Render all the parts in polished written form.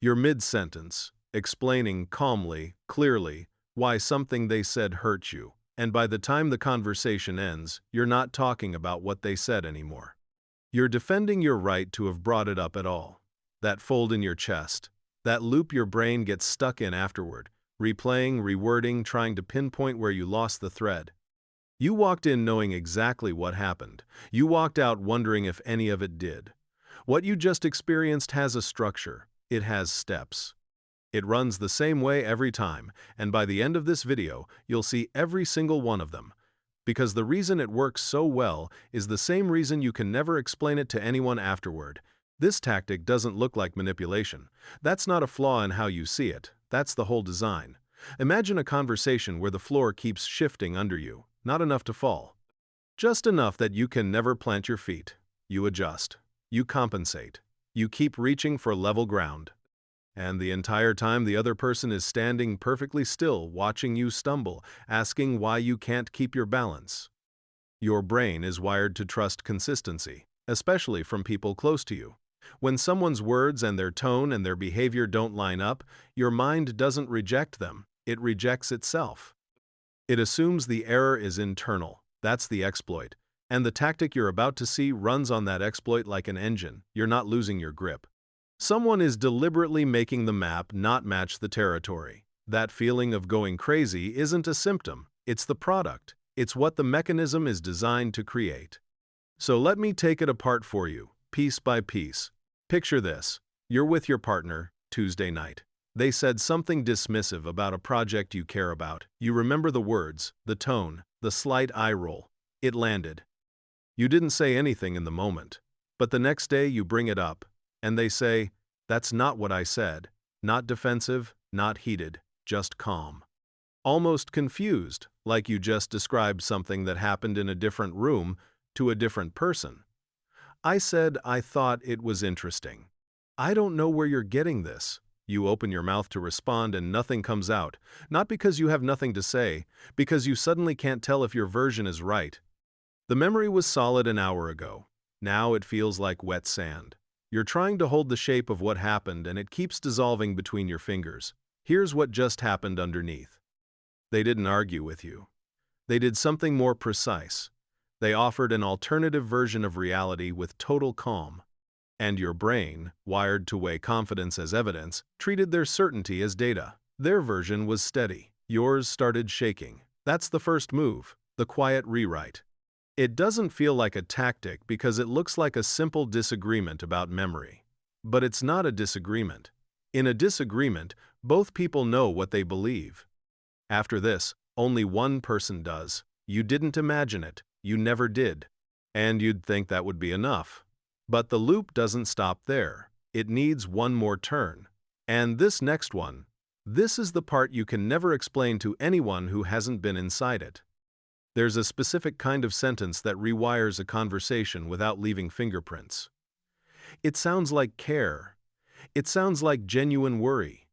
You're mid-sentence, explaining calmly, clearly, why something they said hurt you, and by the time the conversation ends, you're not talking about what they said anymore. You're defending your right to have brought it up at all. That fold in your chest, that loop your brain gets stuck in afterward, replaying, rewording, trying to pinpoint where you lost the thread. You walked in knowing exactly what happened. You walked out wondering if any of it did. What you just experienced has a structure. It has steps. It runs the same way every time, and by the end of this video, you'll see every single one of them. Because the reason it works so well is the same reason you can never explain it to anyone afterward. This tactic doesn't look like manipulation. That's not a flaw in how you see it. That's the whole design. Imagine a conversation where the floor keeps shifting under you, not enough to fall. Just enough that you can never plant your feet. You adjust. You compensate. You keep reaching for level ground. And the entire time the other person is standing perfectly still, watching you stumble, asking why you can't keep your balance. Your brain is wired to trust consistency, especially from people close to you. When someone's words and their tone and their behavior don't line up, your mind doesn't reject them, it rejects itself. It assumes the error is internal. That's the exploit. And the tactic you're about to see runs on that exploit like an engine. You're not losing your grip. Someone is deliberately making the map not match the territory. That feeling of going crazy isn't a symptom, it's the product. It's what the mechanism is designed to create. So let me take it apart for you, piece by piece. Picture this. You're with your partner, Tuesday night. They said something dismissive about a project you care about. You remember the words, the tone, the slight eye roll. It landed. You didn't say anything in the moment, but the next day you bring it up, and they say, "That's not what I said." Not defensive, not heated, just calm. Almost confused, like you just described something that happened in a different room to a different person. I said I thought it was interesting. I don't know where you're getting this. You open your mouth to respond and nothing comes out, not because you have nothing to say, because you suddenly can't tell if your version is right. The memory was solid an hour ago. Now it feels like wet sand. You're trying to hold the shape of what happened and it keeps dissolving between your fingers. Here's what just happened underneath. They didn't argue with you. They did something more precise. They offered an alternative version of reality with total calm. And your brain, wired to weigh confidence as evidence, treated their certainty as data. Their version was steady. Yours started shaking. That's the first move, the quiet rewrite. It doesn't feel like a tactic because it looks like a simple disagreement about memory. But it's not a disagreement. In a disagreement, both people know what they believe. After this, only one person does. You didn't imagine it. You never did. And you'd think that would be enough. But the loop doesn't stop there. It needs one more turn. And this next one, this is the part you can never explain to anyone who hasn't been inside it. There's a specific kind of sentence that rewires a conversation without leaving fingerprints. It sounds like care. It sounds like genuine worry.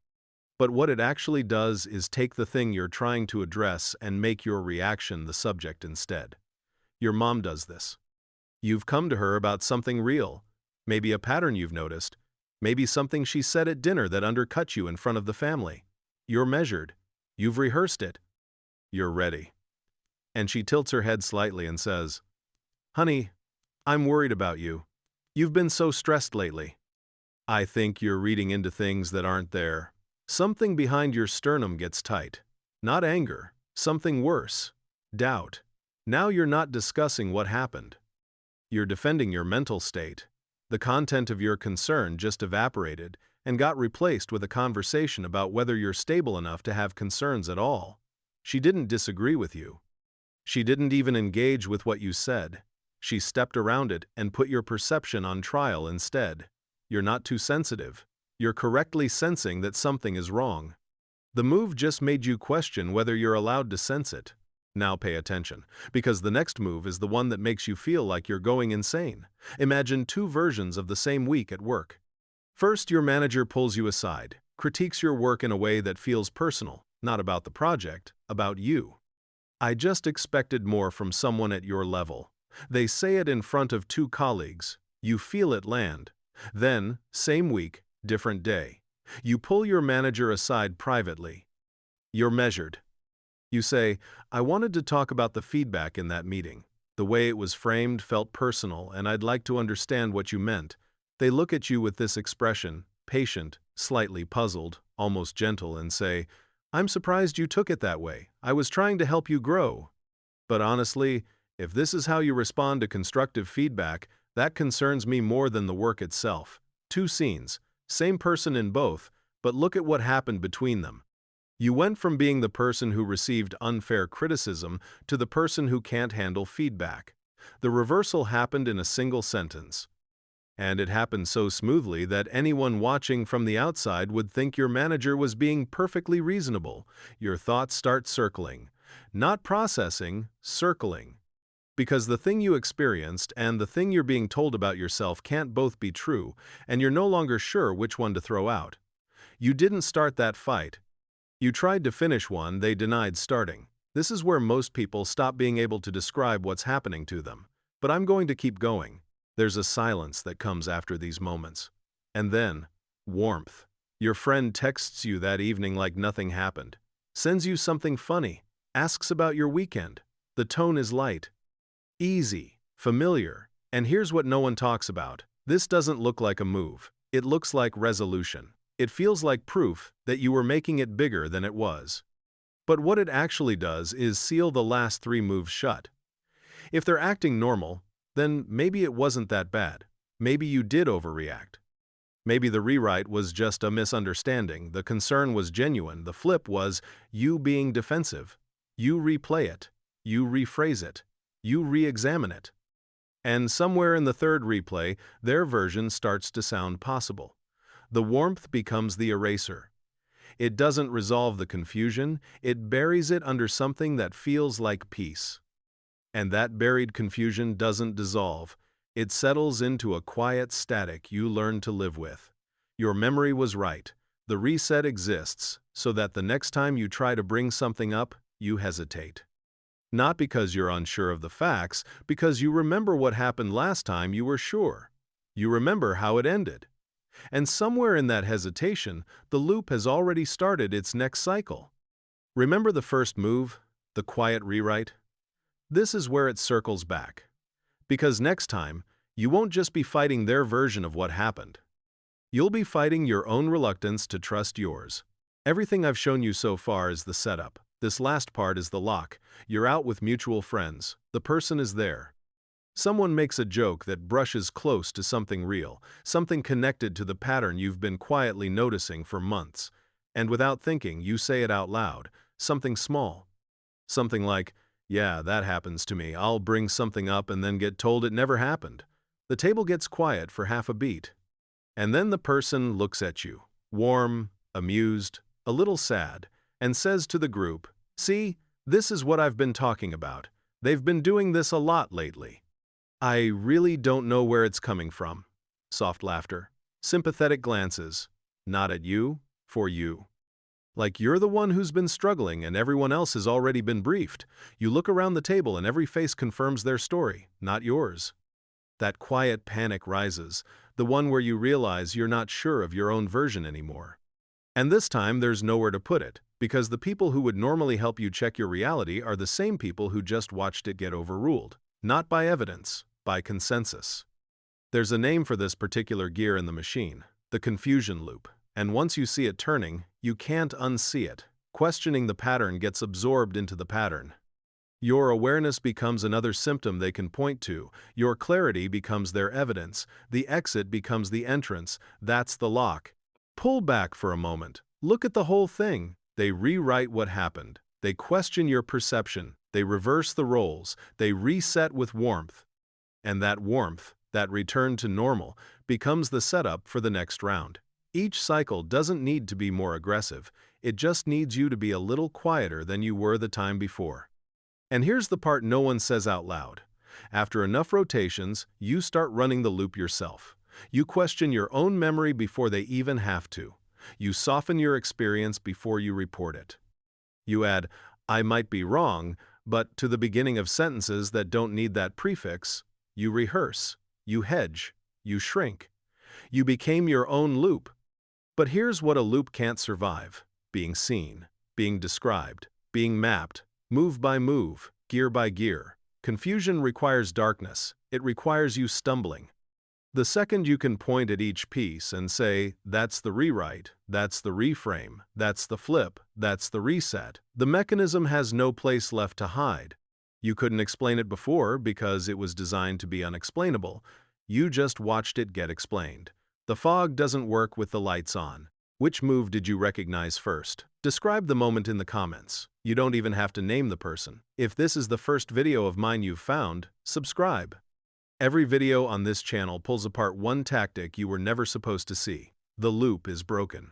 But what it actually does is take the thing you're trying to address and make your reaction the subject instead. Your mom does this. You've come to her about something real, maybe a pattern you've noticed, maybe something she said at dinner that undercut you in front of the family. You're measured. You've rehearsed it. You're ready. And she tilts her head slightly and says, "Honey, I'm worried about you. You've been so stressed lately." I think you're reading into things that aren't there. Something behind your sternum gets tight. Not anger, something worse. Doubt. Now you're not discussing what happened. You're defending your mental state. The content of your concern just evaporated and got replaced with a conversation about whether you're stable enough to have concerns at all. She didn't disagree with you. She didn't even engage with what you said. She stepped around it and put your perception on trial instead. You're not too sensitive. You're correctly sensing that something is wrong. The move just made you question whether you're allowed to sense it. Now pay attention, because the next move is the one that makes you feel like you're going insane. Imagine two versions of the same week at work. First, your manager pulls you aside, critiques your work in a way that feels personal, not about the project, about you. I just expected more from someone at your level. They say it in front of two colleagues. You feel it land. Then, same week, different day. You pull your manager aside privately. You're measured. You say, I wanted to talk about the feedback in that meeting. The way it was framed felt personal, and I'd like to understand what you meant. They look at you with this expression, patient, slightly puzzled, almost gentle, and say, I'm surprised you took it that way. I was trying to help you grow. But honestly, if this is how you respond to constructive feedback, that concerns me more than the work itself. Two scenes, same person in both, but look at what happened between them. You went from being the person who received unfair criticism to the person who can't handle feedback. The reversal happened in a single sentence. And it happened so smoothly that anyone watching from the outside would think your manager was being perfectly reasonable. Your thoughts start circling. Not processing, circling. Because the thing you experienced and the thing you're being told about yourself can't both be true, and you're no longer sure which one to throw out. You didn't start that fight. You tried to finish one they denied starting. This is where most people stop being able to describe what's happening to them. But I'm going to keep going. There's a silence that comes after these moments. And then, warmth. Your friend texts you that evening like nothing happened. Sends you something funny. Asks about your weekend. The tone is light. Easy. Familiar. And here's what no one talks about. This doesn't look like a move. It looks like resolution. It feels like proof that you were making it bigger than it was. But what it actually does is seal the last 3 moves shut. If they're acting normal, then maybe it wasn't that bad. Maybe you did overreact. Maybe the rewrite was just a misunderstanding, the concern was genuine, the flip was you being defensive. You replay it. You rephrase it. You re-examine it. And somewhere in the third replay, their version starts to sound possible. The warmth becomes the eraser. It doesn't resolve the confusion, it buries it under something that feels like peace. And that buried confusion doesn't dissolve. It settles into a quiet static you learn to live with. Your memory was right. The reset exists, so that the next time you try to bring something up, you hesitate. Not because you're unsure of the facts, because you remember what happened last time you were sure. You remember how it ended. And somewhere in that hesitation, the loop has already started its next cycle. Remember the first move, the quiet rewrite? This is where it circles back. Because next time, you won't just be fighting their version of what happened. You'll be fighting your own reluctance to trust yours. Everything I've shown you so far is the setup. This last part is the lock. You're out with mutual friends. The person is there. Someone makes a joke that brushes close to something real, something connected to the pattern you've been quietly noticing for months. And without thinking, you say it out loud, something small. Something like, yeah, that happens to me. I'll bring something up and then get told it never happened. The table gets quiet for half a beat. And then the person looks at you, warm, amused, a little sad, and says to the group, see, this is what I've been talking about. They've been doing this a lot lately. I really don't know where it's coming from. Soft laughter. Sympathetic glances. Not at you, for you. Like you're the one who's been struggling and everyone else has already been briefed. You look around the table and every face confirms their story, not yours. That quiet panic rises, the one where you realize you're not sure of your own version anymore. And this time there's nowhere to put it, because the people who would normally help you check your reality are the same people who just watched it get overruled. Not by evidence, by consensus. There's a name for this particular gear in the machine, the confusion loop, and once you see it turning, you can't unsee it. Questioning the pattern gets absorbed into the pattern. Your awareness becomes another symptom they can point to, your clarity becomes their evidence, the exit becomes the entrance, that's the lock. Pull back for a moment, look at the whole thing. They rewrite what happened, they question your perception, they reverse the roles, they reset with warmth. And that warmth, that return to normal, becomes the setup for the next round. Each cycle doesn't need to be more aggressive, it just needs you to be a little quieter than you were the time before. And here's the part no one says out loud. After enough rotations, you start running the loop yourself. You question your own memory before they even have to. You soften your experience before you report it. You add, I might be wrong, but to the beginning of sentences that don't need that prefix. You rehearse, you hedge, you shrink. You became your own loop. But here's what a loop can't survive: being seen, being described, being mapped, move by move, gear by gear. Confusion requires darkness. It requires you stumbling. The second you can point at each piece and say, that's the rewrite, that's the reframe, that's the flip, that's the reset, the mechanism has no place left to hide. You couldn't explain it before because it was designed to be unexplainable. You just watched it get explained. The fog doesn't work with the lights on. Which move did you recognize first? Describe the moment in the comments. You don't even have to name the person. If this is the first video of mine you've found, subscribe. Every video on this channel pulls apart one tactic you were never supposed to see. The loop is broken.